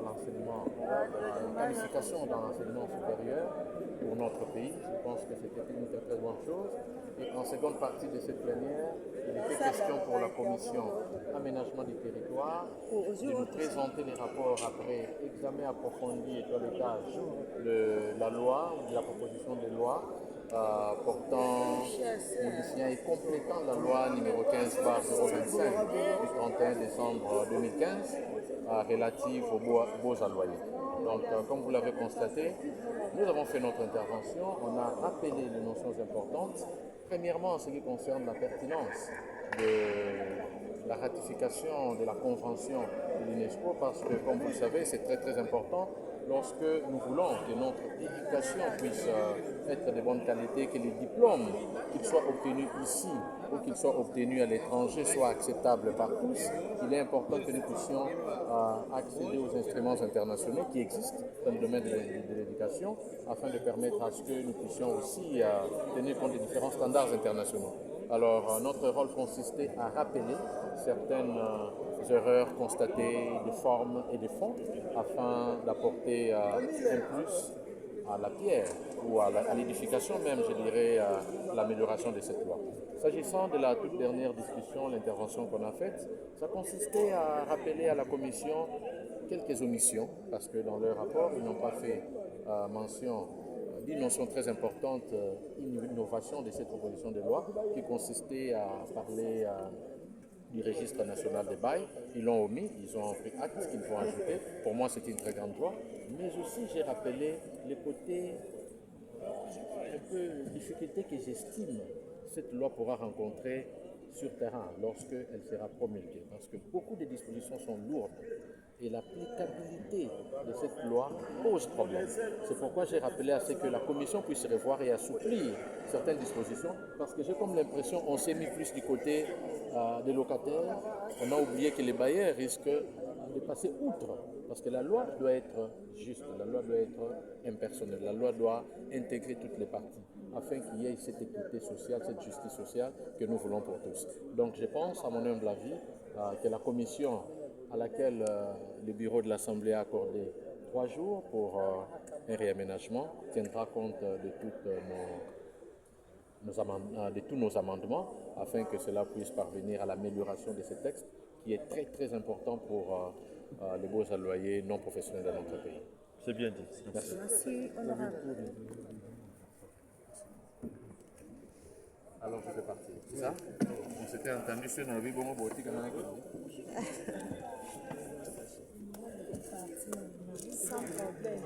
à l'enseignement, une qualification dans l'enseignement supérieur pour notre pays. Je pense que c'était une très très bonne chose. Et en seconde partie de cette plénière, il était question pour la commission aménagement du territoire de nous présenter les rapports après examen approfondi et toilettage de la loi, de la proposition de loi portant, modifiant et complétant la loi numéro 15/025 du 31 décembre 2015 relative aux baux à loyer. Donc, comme vous l'avez constaté, nous avons fait notre intervention, on a rappelé les notions importantes. Premièrement, en ce qui concerne la pertinence de la ratification de la convention de l'UNESCO, parce que, comme vous le savez, c'est très très important lorsque nous voulons que notre éducation puisse être de bonne qualité, que les diplômes, qu'ils soient obtenus ici ou qu'ils soient obtenus à l'étranger, soient acceptables par tous. Il est important que nous puissions accéder aux instruments internationaux qui existent dans le domaine de l'éducation, afin de permettre à ce que nous puissions aussi tenir compte des différents standards internationaux. Alors, notre rôle consistait à rappeler certaines erreurs constatées de forme et de fond, afin d'apporter un plus à la pierre ou à l'édification même, je dirais, à l'amélioration de cette loi. S'agissant de la toute dernière discussion, l'intervention qu'on a faite, ça consistait à rappeler à la Commission quelques omissions, parce que dans leur rapport, ils n'ont pas fait mention d'une notion très importante, une innovation de cette proposition de loi, qui consistait à parler du registre national des bails. Ils l'ont omis, ils ont pris acte qu'ils vont ajouter. Pour moi, c'était une très grande joie. Mais aussi, j'ai rappelé les côtés un peu difficultés que j'estime cette loi pourra rencontrer sur terrain lorsqu'elle sera promulguée. Parce que beaucoup de dispositions sont lourdes et l'applicabilité de cette loi pose problème. C'est pourquoi j'ai rappelé à ce que la Commission puisse revoir et assouplir certaines dispositions, parce que j'ai comme l'impression qu'on s'est mis plus du côté des locataires. On a oublié que les bailleurs risquent de passer outre, parce que la loi doit être juste, la loi doit être impersonnelle, la loi doit intégrer toutes les parties, afin qu'il y ait cette équité sociale, cette justice sociale que nous voulons pour tous. Donc je pense, à mon humble avis, que la commission à laquelle le bureau de l'Assemblée a accordé 3 jours pour un réaménagement tiendra compte de tous nos amendements, afin que cela puisse parvenir à l'amélioration de ce texte qui est très très important pour les baux à loyer non professionnels dans notre pays. C'est bien dit. Merci. Merci, honorable. Alors je fais partie. C'est ça? On s'était entendu sur nos vies, bon, boutique, Sans problème.